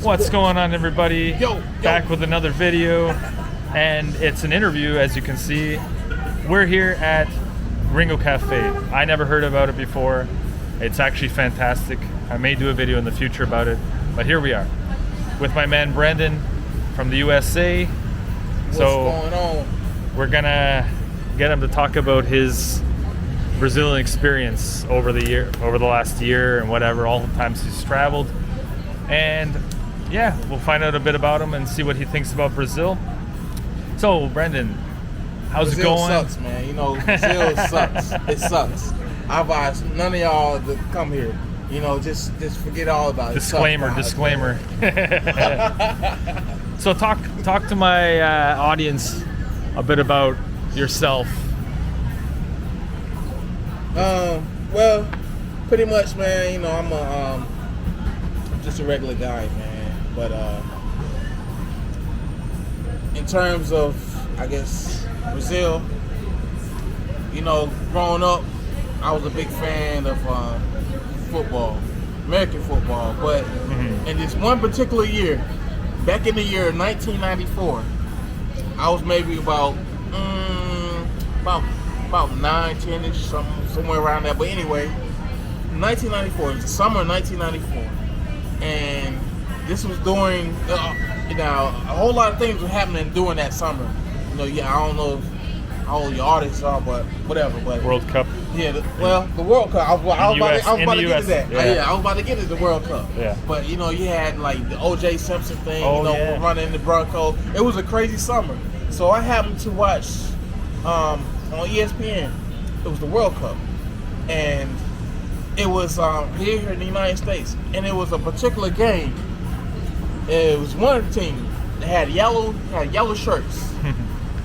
What's going on, everybody? Yo. Back with another video, and it's an interview. As you can see, we're here at Gringo Cafe. I never heard about it before. It's actually fantastic. I may do a video in the future about it, but here we are with my man Brandon from the USA. What's going on? We're gonna get him to talk about his Brazilian experience over the last year and whatever, all the times he's traveled. And yeah, we'll find out a bit about him and see what he thinks about Brazil. So, Brandon, how's Brazil it going? Sucks, man. You know, Brazil sucks. It sucks. I advise none of y'all to come here. You know, just forget all about it. Disclaimer. So talk to my audience a bit about yourself. Well, pretty much, man. You know, I'm just a regular guy, man. But in terms of, I guess, Brazil, you know, growing up, I was a big fan of football, American football. But in this one particular year, back in the year 1994, I was maybe about 9, 10-ish, somewhere around there. But anyway, 1994, it was the summer of 1994. And this was during, you know, a whole lot of things were happening during that summer. You know, yeah, I don't know how old your audience are, but whatever. But World Cup. Yeah, the World Cup. I was about to get to that. Yeah. I was about to get to the World Cup. Yeah. But you know, you had like the O.J. Simpson thing. Running the Broncos. It was a crazy summer. So I happened to watch on ESPN. It was the World Cup, and it was here in the United States, and it was a particular game. It was one team that had yellow shirts,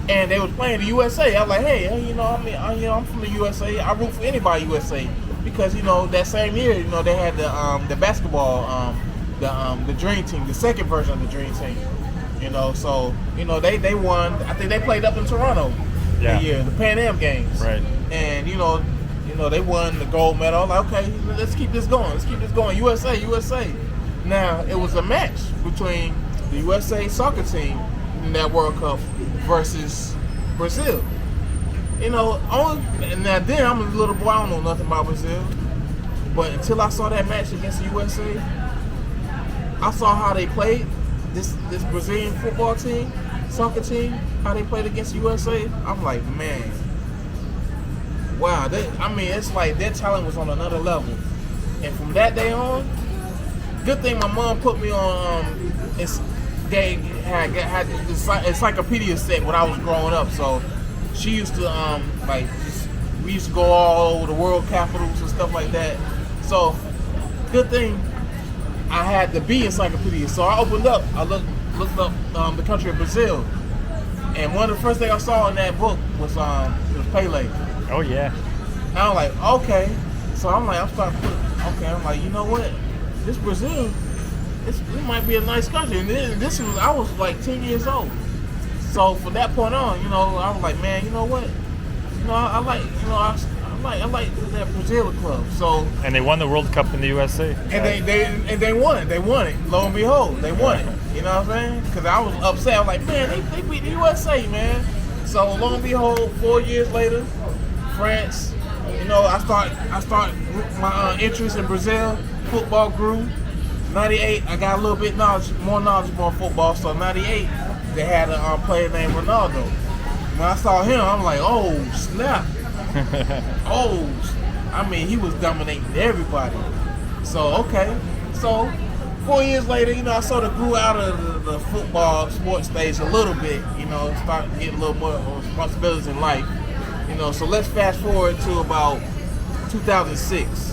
and they was playing the USA. I was like, hey, you know, I'm from the USA. I root for anybody USA, because you know that same year, you know, they had the basketball, the Dream Team, the second version of the Dream Team. You know, so you know they won. I think they played up in Toronto that year, the Pan Am Games. Right. And you know they won the gold medal. I'm like, okay, let's keep this going. USA. Now it was a match between the USA soccer team in that World Cup versus Brazil. You know, now then I'm a little boy. I don't know nothing about Brazil, but until I saw that match against the USA, I saw how they played. This Brazilian football team, soccer team, how they played against USA. I'm like, man, wow. It's like their talent was on another level. And from that day on, good thing my mom put me on. They had this encyclopedia set when I was growing up. So she used to we used to go all over the world capitals and stuff like that. So good thing I had the B encyclopedia. So I opened up. I looked up the country of Brazil, and one of the first things I saw in that book was Pele. Oh yeah. And I'm like, okay. So I'm like, I'm like, you know what? This Brazil, it might be a nice country. And I was like 10 years old. So from that point on, you know, I was like, man, you know what? You know, I like that Brazil club. So And they won the World Cup in the USA. and they won it. They won it. Lo and behold, they won it. You know what I'm saying? Because I was upset. I was like, man, they beat the USA, man. So lo and behold, 4 years later, France. You know, I start my interest in Brazil. Football grew. 98, I got a little bit more knowledgeable on football. So 98, they had a player named Ronaldo. When I saw him, I'm like, oh snap. He was dominating everybody. So okay. So 4 years later, you know, I sort of grew out of the football sports stage a little bit. You know, started getting a little more responsibilities in life. You know, so let's fast forward to about 2006.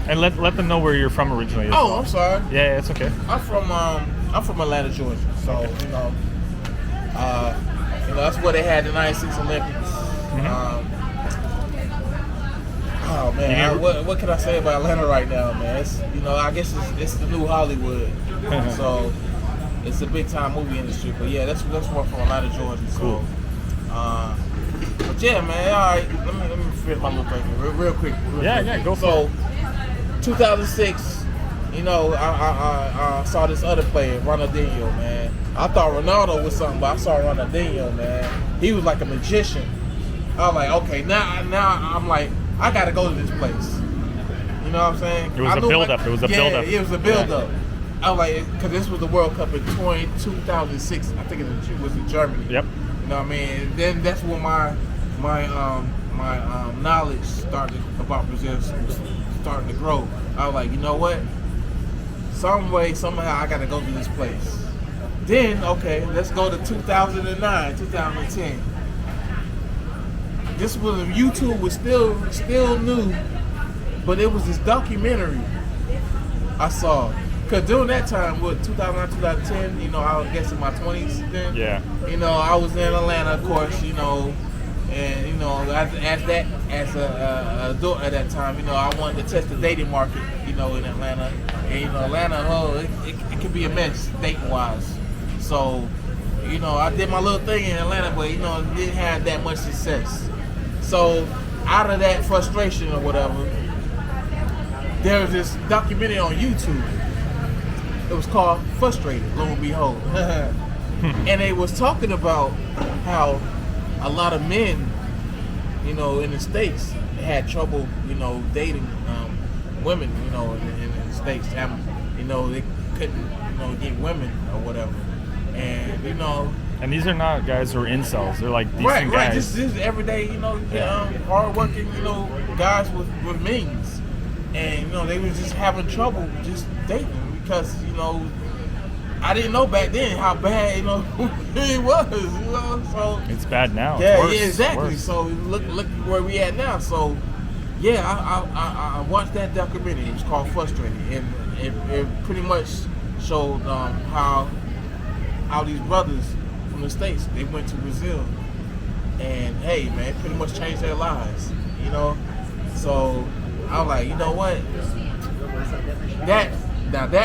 And let them know where you're from originally. Oh, I'm sorry. Yeah, it's okay. I'm from Atlanta, Georgia. So you know, that's where they had the '96 Olympics. Oh man, what can I say about Atlanta right now, man? It's, you know, I guess it's the new Hollywood. So it's a big time movie industry. But yeah, that's where I'm from, Atlanta, Georgia. So, cool. But yeah, man. All right, let me finish my little thing real quick. Yeah, go for it. So 2006, you know, I saw this other player, Ronaldinho, man. I thought Ronaldo was something, but I saw Ronaldinho, man. He was like a magician. I was like, okay, now I'm like, I gotta go to this place. You know what I'm saying? It was a build-up. It was a build-up. Yeah, it was a build-up. I was like, because this was the World Cup in 2006. I think it was in Germany. Yep. You know what I mean? And then that's when my knowledge started about Brazil was starting to grow. I was like, you know what? Some way, somehow, I got to go to this place. Then, okay, let's go to 2009, 2010. This was YouTube was still new, but it was this documentary I saw. Cause during that time, what 2009, 2010, you know, I was guessing my 20s then. Yeah. You know, I was in Atlanta, of course. You know, and you know, as a adult at that time, you know, I wanted to test the dating market. You know, in Atlanta, and you know, Atlanta, it can be a mess dating wise. So, you know, I did my little thing in Atlanta, but you know, it didn't have that much success. So, out of that frustration or whatever, there was this documentary on YouTube. It was called Frustrated, lo and behold. And they was talking about how a lot of men, you know, in the States had trouble, you know, dating women, you know, in the States. You know, they couldn't, you know, get women or whatever. And, you know... And these are not guys who are incels. They're like decent guys. Right. This is everyday, you know, hard-working, you know, guys with means. And, you know, they was just having trouble just dating. Because, you know, I didn't know back then how bad, you know, it was, you know, so... It's bad now. Yeah, it's worse. Exactly. So, look where we at now. So, yeah, I watched that documentary. It was called Frustrated. And it pretty much showed how these brothers from the States, they went to Brazil. And, hey, man, it pretty much changed their lives, you know? So, I was like, you know what? That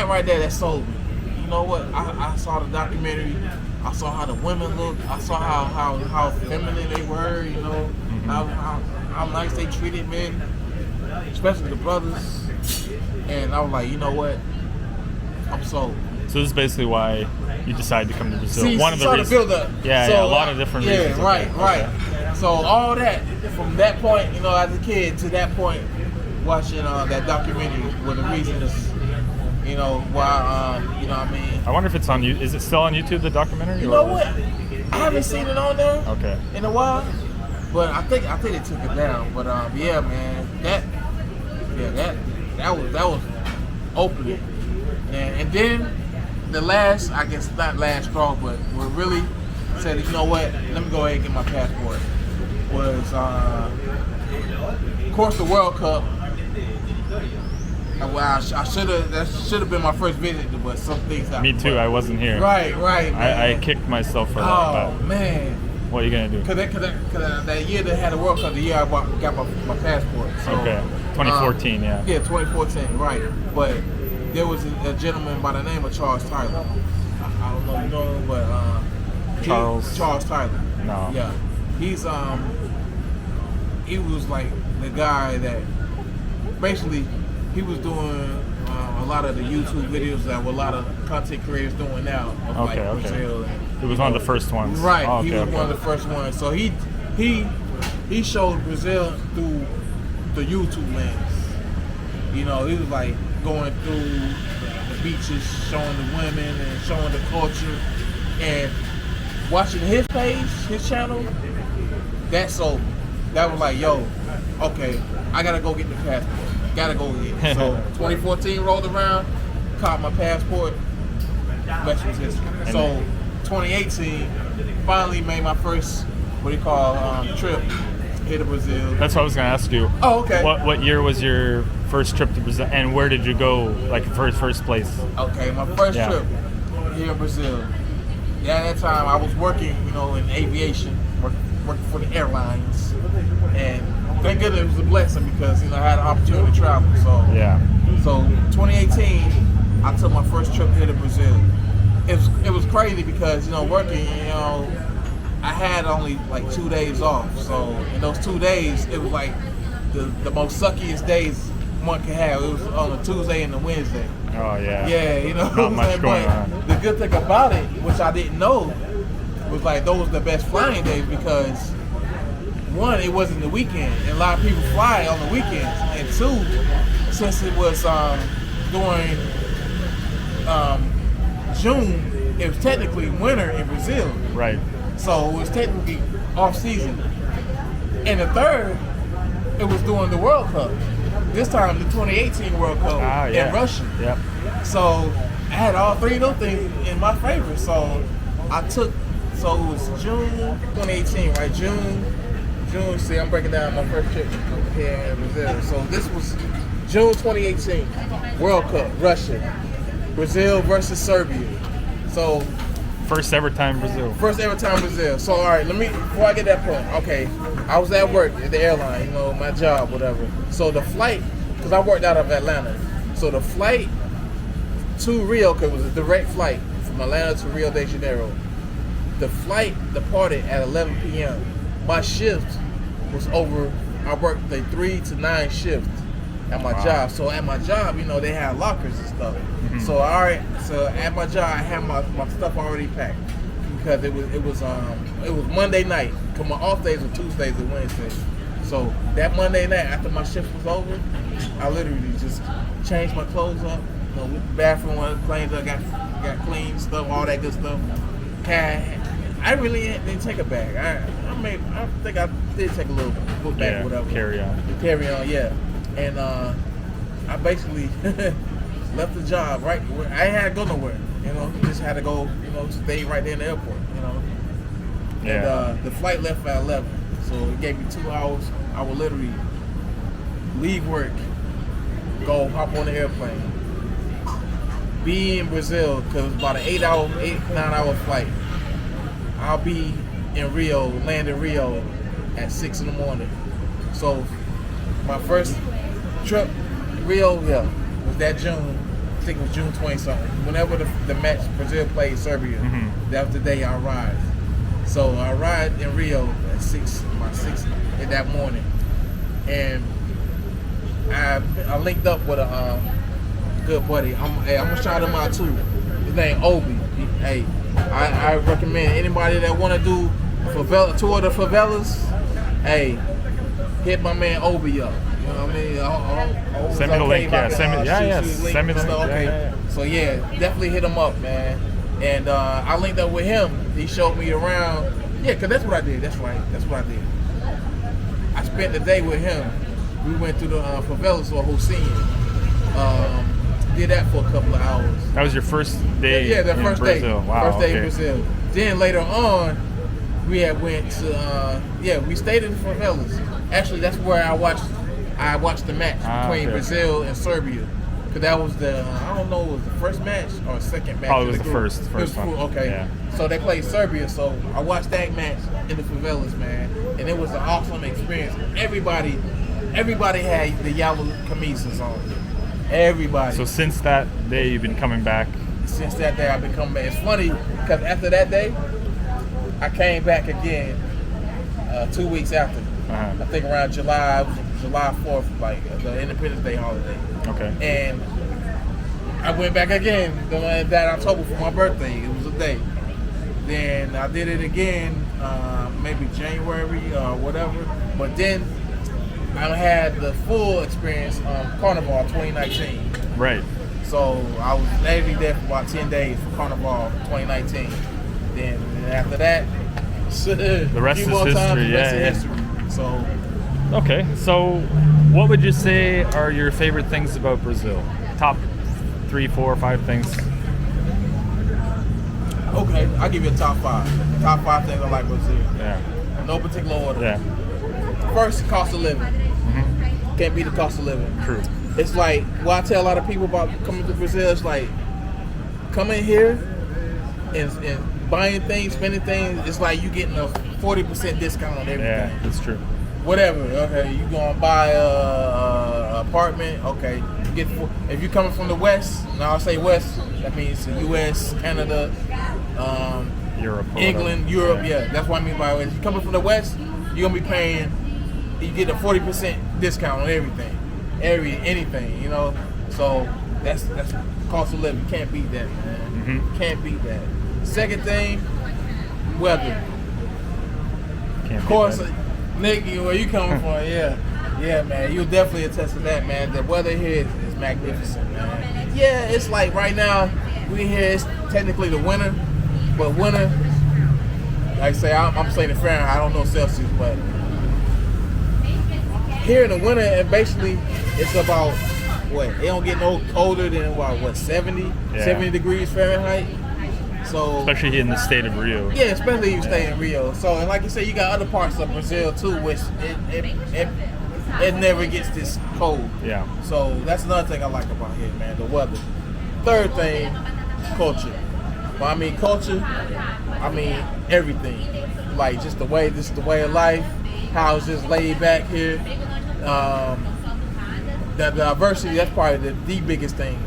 right there, that sold me. You know what? I saw the documentary. I saw how the women looked. I saw how feminine they were. You know, how nice they treated men, especially the brothers. And I was like, you know what? I'm sold. So this is basically why you decided to come to Brazil. See, one of the reasons. Build up. Yeah, so, a lot of different reasons. Yeah, right. Okay. So all that from that point, you know, as a kid to that point, watching that documentary were the reasons. You know, why, you know what I mean? I wonder if it's on you. Is it still on YouTube, the documentary? You know what? I haven't seen it on there in a while, but I think they took it down. But yeah, man, that was opening. And then the last, I guess not last straw, but what really said, you know what? Let me go ahead and get my passport. Was of course the World Cup. Well, I should have. That should have been my first visit, but some things happened. Me too. I wasn't here. Right. Man. I kicked myself for that. Oh man. What are you gonna do? Cause that year they had a World Cup, the year I got my passport. So, okay. 2014. Yeah. Yeah, 2014. Right. But there was a gentleman by the name of Charles Tyler. I don't know if you know him, but Charles Tyler. No. Yeah. He's he was like the guy that basically. He was doing a lot of the YouTube videos that a lot of content creators doing now. Of Brazil and, it was one of the first ones. Right. Oh, okay, he was one of the first ones. So he showed Brazil through the YouTube lens. You know, he was like going through the beaches, showing the women and showing the culture. And watching his page, his channel, that sold me. That was like, yo, okay, I gotta go get the passport. Gotta go get it. So 2014 rolled around, caught my passport, rest was history. So 2018, finally made my first, trip here to Brazil. That's what I was gonna ask you. Oh, okay. What year was your first trip to Brazil, and where did you go, like first place? Okay, my first trip here in Brazil. Yeah, at that time I was working, you know, in aviation, working for the airlines, and thank goodness it was a blessing because, you know, I had an opportunity to travel. So yeah. So 2018, I took my first trip here to Brazil. It was crazy because, you know, working, you know, I had only like 2 days off. So in those 2 days, it was like the most suckiest days one could have. It was on a Tuesday and a Wednesday. Oh yeah. Yeah, you know. Not much going on. The good thing about it, which I didn't know, was like those were the best flying days because one, it wasn't the weekend, and a lot of people fly on the weekends, and two, since it was during June, it was technically winter in Brazil. Right. So it was technically off season. And the third, it was during the World Cup. This time, the 2018 World Cup in Russia. Yep. So I had all three of those things in my favor. So I took, so it was June 2018, right? June, see, I'm breaking down my first trip here in Brazil. So this was June 2018, World Cup, Russia. Brazil versus Serbia. So First ever time Brazil. So all right, before I get that point, okay, I was at work at the airline, you know, my job, whatever. So the flight, because I worked out of Atlanta, so the flight to Rio, because it was a direct flight from Atlanta to Rio de Janeiro. The flight departed at 11 p.m. My shift was over. I worked a 3 to 9 shift at my job. So at my job, you know, they had lockers and stuff. Mm-hmm. So at my job, I had my stuff already packed because it was Monday night. Cause my off days were Tuesdays and Wednesdays. So that Monday night after my shift was over, I literally just changed my clothes up. You know, went to the bathroom, cleaned up, got clean stuff, all that good stuff. I really didn't take a bag. I think I did take a little book bag or whatever. Carry on, yeah. And I basically left the job right where I ain't had to go nowhere. You know, just had to go, you know, stay right there in the airport, you know. Yeah. And the flight left at 11. So it gave me 2 hours. I would literally leave work, go hop on the airplane, be in Brazil, because it was about an 9 hour flight. I'll be in Rio, land in Rio at 6 in the morning. So my first trip, Rio, was that June. I think it was June 20-something. Whenever the match Brazil played Serbia, that was the day I arrived. So I arrived in Rio at 6 in that morning. And I linked up with a good buddy. I'm gonna shout him out too. His name Obi. Hey, I recommend anybody that want to do tour of the favelas. Hey, hit my man Obi up. You know what I mean? Send me the link. Send me the link. Okay. Yeah. So yeah, definitely hit him up, man. And I linked up with him. He showed me around. Yeah, cause that's what I did. That's right. That's what I did. I spent the day with him. We went through the favelas or Hussein. Did that for a couple of hours. That was your first day in first Brazil. day. Wow, first day in Brazil. Then later on, we went to we stayed in the favelas. Actually, that's where I watched the match between Brazil and Serbia. Cause that was I don't know, it was the first match or second match. Oh, it was the first one. Okay. Yeah. So they played Serbia, so I watched that match in the favelas, man, and it was an awesome experience. Everybody had the yellow camisas on. Everybody. So since that day, you've been coming back? Since that day, I've been coming back. It's funny, because after that day, I came back again 2 weeks after. I think around July 4th, like the Independence Day holiday. Okay. And I went back again that October for my birthday. It was a day. Then I did it again, maybe January or whatever. But then I had the full experience on Carnival 2019. Right. So I was literally there for about 10 days for Carnival 2019. Then after that, the rest is history. History. So. Okay, so what would you say are your favorite things about Brazil? Top 3, 4, 5 things. Okay, I'll give you a top 5. Top 5 things I like Brazil. Yeah. No particular order. Yeah. First, cost of living. Can't beat the cost of living. True. It's like what I tell a lot of people about coming to Brazil. It's like coming here and buying things, spending things. It's like you getting a 40% discount on everything. Yeah, that's true. Whatever. Okay, you gonna buy a apartment. Okay, if you're coming from the West. Now I say West. That means the U.S., Canada, Europe, England, Europe. Yeah, that's what I mean by West. If you're coming from the West, you're gonna be paying. You get a 40% discount on everything. anything, you know. So that's cost of living. Can't beat that, man. Can't beat that. Second thing, weather. Can't Of course, beat that. Nick, where you coming from? Yeah, man. You'll definitely attest to that, man. The weather here is magnificent, man. Yeah, it's like right now we here. It's technically the winter, but winter, like I say, I'm saying in Fahrenheit. I don't know Celsius, but here in the winter, and basically it's about what? It don't get no colder than what 70 degrees Fahrenheit. So Especially here in the state of Rio. yeah, especially if you stay in Rio. So, and like you said, you got other parts of Brazil too, which it never gets this cold. Yeah. So that's another thing I like about here, man, the weather. Third thing, culture. Well, I mean culture, I mean everything. Like just the way of life, how it's just laid back here. The diversity, that's probably the biggest thing,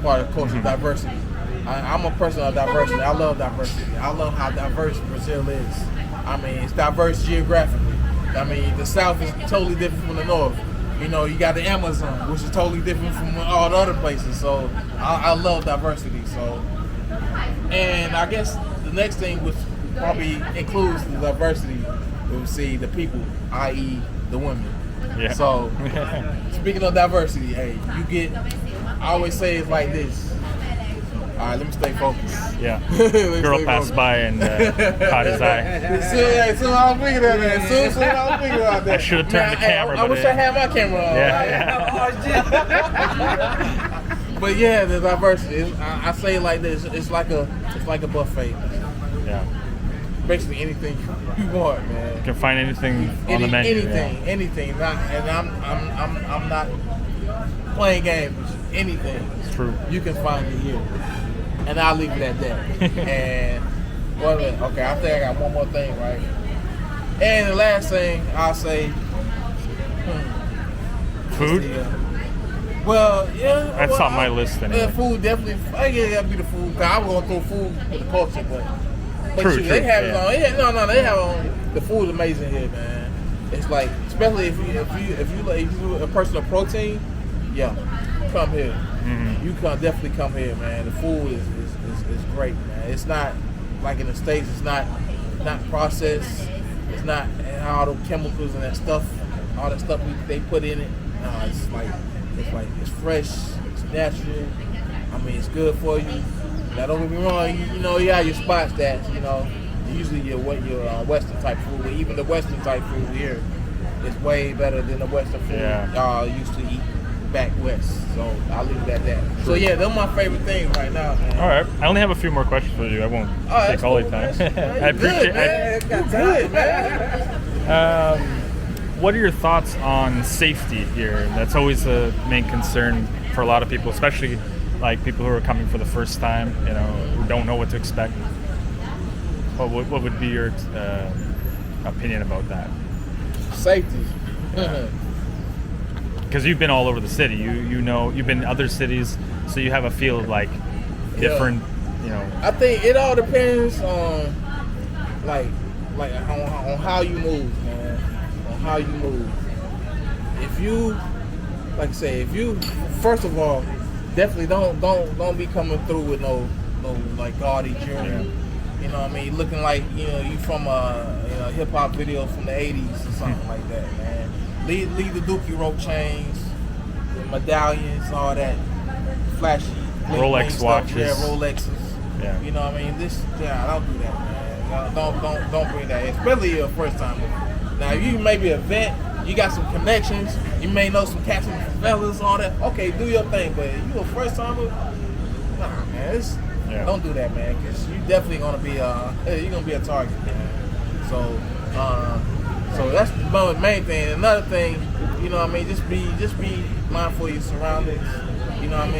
part of culture, diversity. I'm a person of diversity. I love diversity. I love how diverse Brazil is. I mean, it's diverse geographically. I mean, the South is totally different from the North. You know, you got the Amazon, which is totally different from all the other places. So I love diversity. So, and I guess the next thing, which probably includes the diversity, we see the people, i.e. the women. Yeah. So, speaking of diversity, hey, you get, I always say it's like this. All right, let me stay focused. Yeah. Girl passed by and caught his eye. Soon I was thinking of that. Soon I was thinking about that. I should have turned the camera. I wish I had my camera on. Yeah. But yeah, the diversity. I say it like this. It's like a buffet. Yeah. Basically anything you want, man. You can find anything on the menu. Anything. I'm not playing games with you. Anything. It's true. You can find it here. And I'll leave it at that. And okay, I think I got one more thing, right? And the last thing I'll say, Food? Well, yeah. That's on my list anyway. Yeah, food definitely. Yeah, that'd be the food. Cause I'm gonna throw food for the culture, but True, shoot, they have yeah. it on. No, they have it on. The food is amazing here, man. It's like, especially if you a person of protein, yeah, come here. You can definitely come here, man. The food is great, man. It's not like in the States. It's not processed. It's not all the chemicals and that stuff, all that stuff they put in it. No, it's fresh. It's natural. I mean, it's good for you. Now, don't get me wrong. You know, you have your spots that usually your Western type food. But even the Western type food here is way better than the Western food y'all used to eat back west. So I'll leave it at that. So yeah, those are my favorite things right now, man. All right. I only have a few more questions for you. I won't take all your time. I appreciate it. Good, man. What are your thoughts on safety here? That's always a main concern for a lot of people, especially like people who are coming for the first time, who don't know what to expect. What would be your opinion about that? Safety. Because you've been all over the city, you've been in other cities, so you have a feel of like different, I think it all depends on on how you move, man. On how you move. If you, like I say, first of all, definitely don't be coming through with no like gaudy jewelry. Yeah. You know what I mean? Looking like you from a hip hop video from the '80s or something like that, man. Leave the dookie rope chains, the medallions, all that flashy Rolex watches. Yeah, Rolexes. Yeah. You know what I mean? Don't do that, man. Don't bring that, especially your first time. Now, if you may be a vet, you got some connections, you may know some cats and fellas, all that. Okay, do your thing, but you a first timer, nah, man. Don't do that, man, because you definitely gonna be a target, man. So that's the main thing. Another thing, you know what I mean, just be mindful of your surroundings. You know what I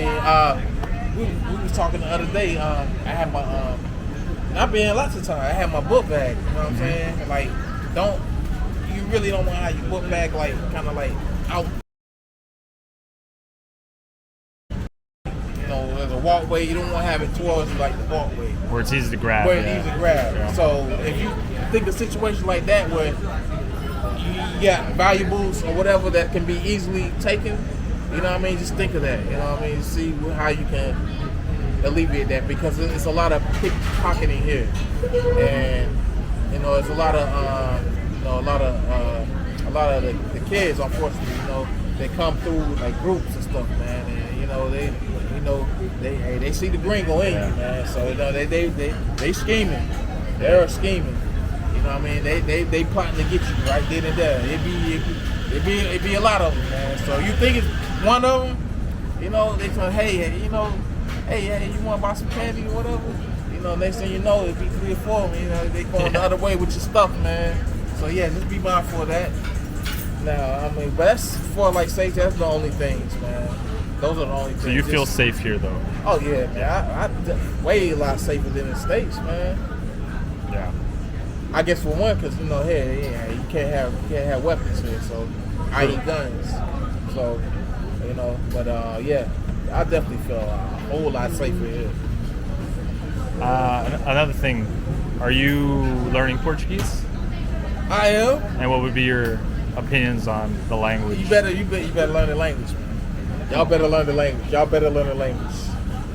mean? We was talking the other day. I had my I've been lots of times. I had my book bag. You know what I'm saying? Like, you really don't want to have your book bag like kind of like out. There's a walkway. You don't want to have it towards like the walkway where it's easy to grab. Yeah. So if you think a situation like that where you got valuables or whatever that can be easily taken, You know what I mean? Just think of that. You know what I mean? See how you can alleviate that, because it's a lot of pickpocketing here, and you know, it's a lot of a lot of the kids, unfortunately, you know, they come through with like groups and stuff, man, and you know they see the gringo in you, man. So you know they scheming, they're scheming. You know what I mean? They plotting to get you right then and there. It be a lot of them, man. So you think it's one of them? You know, they say, hey, you know, hey, you want to buy some candy or whatever? You know, next thing you know, it be 3 or 4 of them. You know, they going the other way with your stuff, man. So yeah, just be mindful of that. Now, I mean, but that's for like safety. That's the only things, man. Those are the only things. So you feel safe here, though? Oh yeah, man. I way a lot safer than the States, man. Yeah. I guess for one, because you know, hey, you can't have weapons here, so I eat guns. So you know, but yeah, I definitely feel a whole lot safer here. Another thing, are you learning Portuguese? I am. And what would be your opinions on the language? You better learn the language, man. Y'all better learn the language. Y'all better learn the language.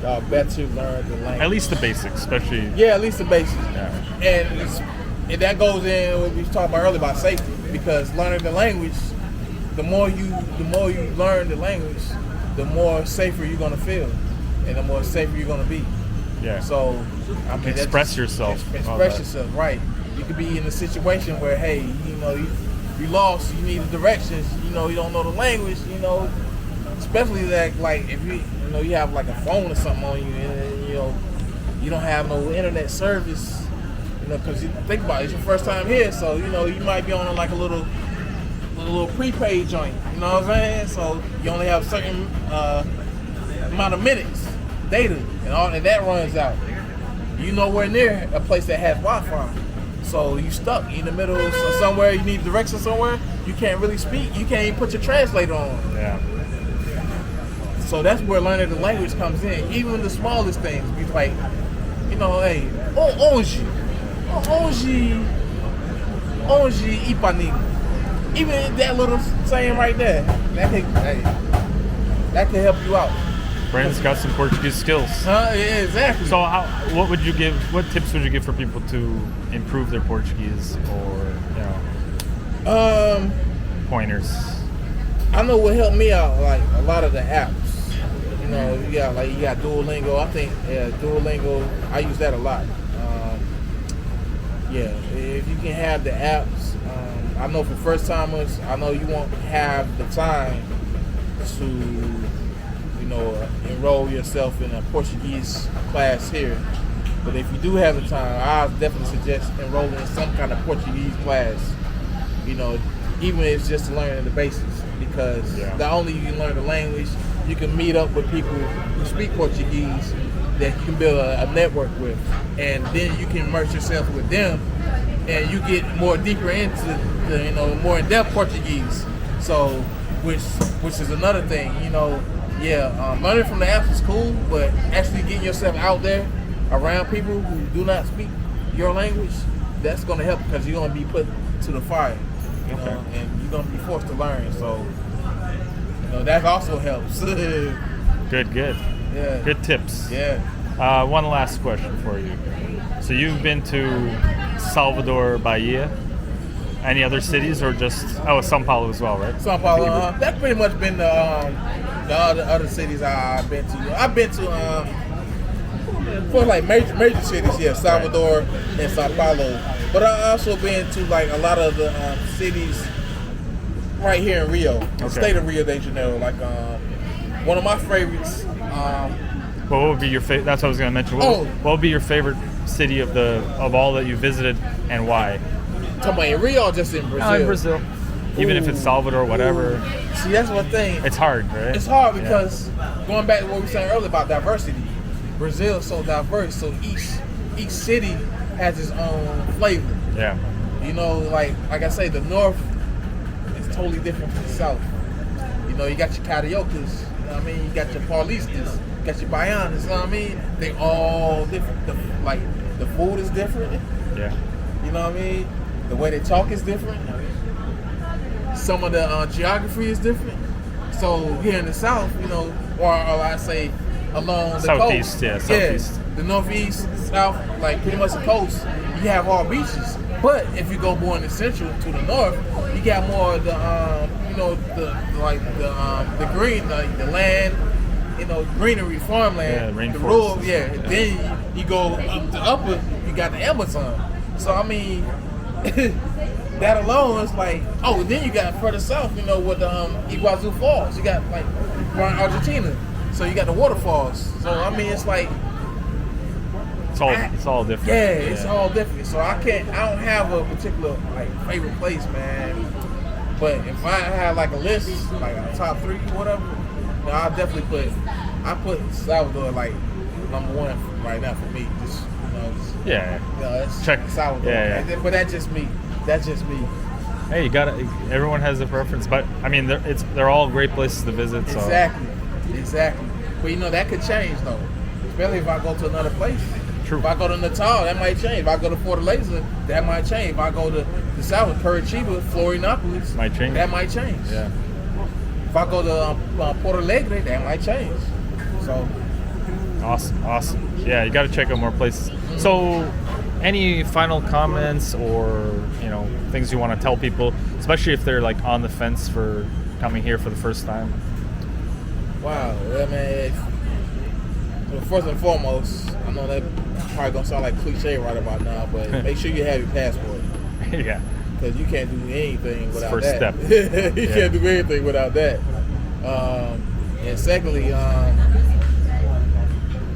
Y'all better learn the language. At least the basics, especially. Yeah, at least the basics. Yeah. And that goes in what we was talking about earlier about safety, because learning the language, the more you learn the language, the more safer you're gonna feel, and the more safer you're gonna be. Yeah. So I mean, express yourself. Express yourself, right? You could be in a situation where, hey, you know, you lost, you need directions, you know, you don't know the language, you know, especially that, like, if you know you have like a phone or something on you, and you know you don't have no internet service, you know, because you think about it, it's your first time here, so you know you might be on like a little prepaid joint, you know what I'm saying? So you only have a certain amount of minutes, data, and that runs out. You nowhere near a place that has Wi-Fi. So you stuck in the middle of somewhere, you need directions somewhere, you can't really speak, you can't even put your translator on. Yeah. So that's where learning the language comes in. Even the smallest things, be like, you know, hey, onde Ipanema. Even that little saying right there, that can help you out. Brandon's got some Portuguese skills. Yeah, exactly. So what tips would you give for people to improve their Portuguese, or, you know, pointers? I know what helped me out, like a lot of the apps. You know, you got Duolingo. I think Duolingo, I use that a lot. Yeah, if you can have the apps, I know for first timers, I know you won't have the time to, you know, enroll yourself in a Portuguese class here. But if you do have the time, I definitely suggest enrolling in some kind of Portuguese class. You know, even if it's just learning the basics, because not only you can learn the language, you can meet up with people who speak Portuguese that you can build a network with, and then you can immerse yourself with them, and you get more deeper into the, you know, more in-depth Portuguese. So, which is another thing, you know. Learning from the apps is cool, but actually getting yourself out there around people who do not speak your language, that's going to help, because you're going to be put to the fire, you know, and you're going to be forced to learn. So, you know, that also helps. Good. Yeah. Good tips. Yeah. One last question for you. So you've been to Salvador, Bahia. Any other cities, or just São Paulo as well, right? São Paulo. That's pretty much been the other cities I've been to. I've been to for like major cities, Salvador and São Paulo. But I also been to like a lot of the cities right here in Rio, the state of Rio de Janeiro. Like one of my favorites. What would be your favorite? That's what I was going to mention. What would be your favorite city of all that you visited, and why? Talking about in Rio or just in Brazil? In Brazil. Even if it's Salvador, whatever. See, that's one thing. It's hard, right? It's hard because going back to what we were saying earlier about diversity, Brazil is so diverse, so each city has its own flavor. Yeah. You know, like I say, the north is totally different from the south. You know, you got your cariocas, you know what I mean? You got your paulistas, you got your baianas, you know what I mean? They all different. The food is different. Yeah. You know what I mean? The way they talk is different. Some of the geography is different. So here in the south, you know, or I say along the Southeast, coast, yeah, southeast. the northeast, south, like pretty much the coast, you have all beaches. But if you go more in the central to the north, you got more of the you know, the green, like the land, you know, greenery, farmland, Yeah, the rainforest. rural, yeah. Then you go up the upper, you got the Amazon. So I mean, that alone is like, oh, then you got further south, you know, with the Iguazu Falls. You got like around Argentina, so you got the waterfalls. So I mean, it's like It's all different. yeah, it's all different. So I don't have a particular like favorite place, man. But if I had like a list, like a top 3, whatever, then I'll definitely put Salvador like number 1 right now for me. Just Yeah. you know, it's Check. Salvador. Yeah. But that's just me. That's just me. Hey, you gotta. Everyone has a preference, but I mean, they're all great places to visit. So. Exactly. But you know that could change though, especially if I go to another place. True. If I go to Natal, that might change. If I go to Fortaleza, that might change. If I go to the south, Curitiba, Florianopolis, Might change. That might change. Yeah. If I go to Porto Alegre, that might change. So Awesome. Yeah, you got to check out more places. So, any final comments or things you want to tell people, especially if they're like on the fence for coming here for the first time? wow, I mean, well, first and foremost, I know that probably gonna sound like cliche right about now, but make sure you have your passport. Yeah. Because you can't do anything without First that. step. You can't do anything without that. And secondly,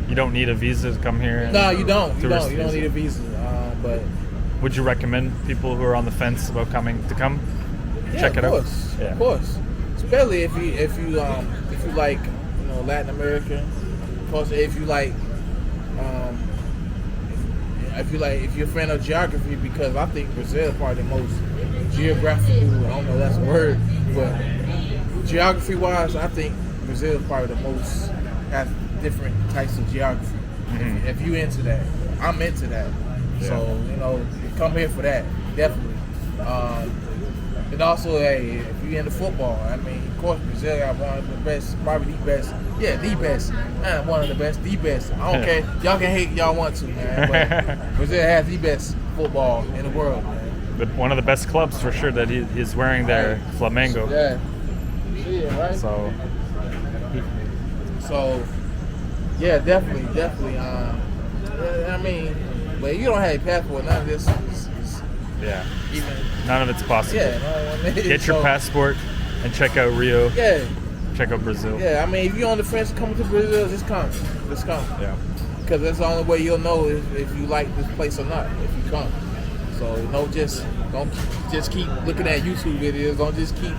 You don't need a visa to come here. no, you don't. You Tourist don't visa. need a visa. But Would you recommend people who are on the fence about coming to come check it of out? course, Yeah. of course. Especially if you like Latin America. Of course, if you like if you're a fan of geography, because I think Brazil is probably the most geographical. I don't know if that's a word, but geography wise, I think Brazil is probably the most has different types of geography. Mhm. If you into that, I'm into that. Yeah. So come here for that, definitely. And also, hey, if you're into football, I mean, of course, Brazil got one of the best, probably the best. Yeah, the best. One of the best, the best. I don't care. Y'all can hate y'all want to, man. But Brazil has the best football in the world, man. One of the best clubs for sure that he's wearing there, Flamengo. Yeah. Yeah, right? So, yeah, definitely. I mean, but you don't have a passport, none of this is Yeah. even. None of it's possible. Yeah, no, I mean, Get your passport and check out Rio. Yeah, Check out Brazil. yeah. I mean, if you're on the fence coming to Brazil, just come. Yeah. Because that's the only way you'll know if you like this place or not. If you come, so don't just keep looking at YouTube videos. Don't just keep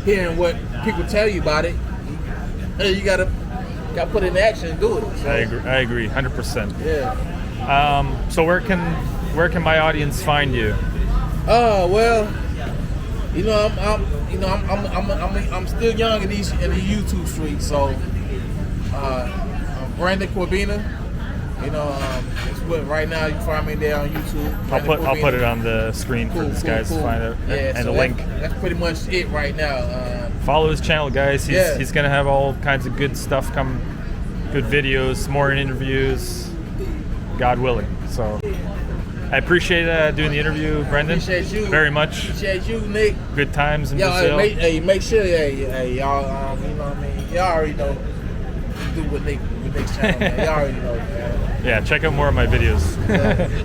hearing what people tell you about it. You gotta put it in action and do it. So, I agree 100%. Yeah. So where can my audience find you? Oh well, I'm still young in the YouTube streets, so I'm Brandon Kwabena. It's what right now you can find me there on YouTube. I'll put it on the screen for these guys to find it, Yeah, and so the link. That's pretty much it right now. Follow his channel, guys. He's gonna have all kinds of good stuff come, good videos, more interviews, God willing. So I appreciate doing the interview, Brendan. Appreciate you very much. Appreciate you, Nick. Good times in Yo, Brazil. make sure, y'all, you know what I mean. Y'all already know do with Nick's channel, man. Y'all already know, man. Yeah, check out more of my videos.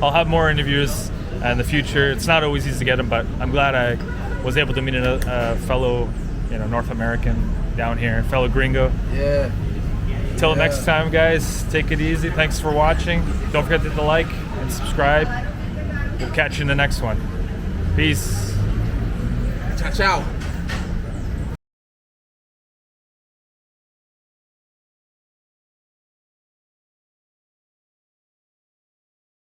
I'll have more interviews in the future. It's not always easy to get them, but I'm glad I was able to meet a fellow, North American down here, fellow gringo. Yeah. Till next time, guys, take it easy. Thanks for watching. Don't forget to hit the like and subscribe. We'll catch you in the next one. Peace. Ciao, ciao.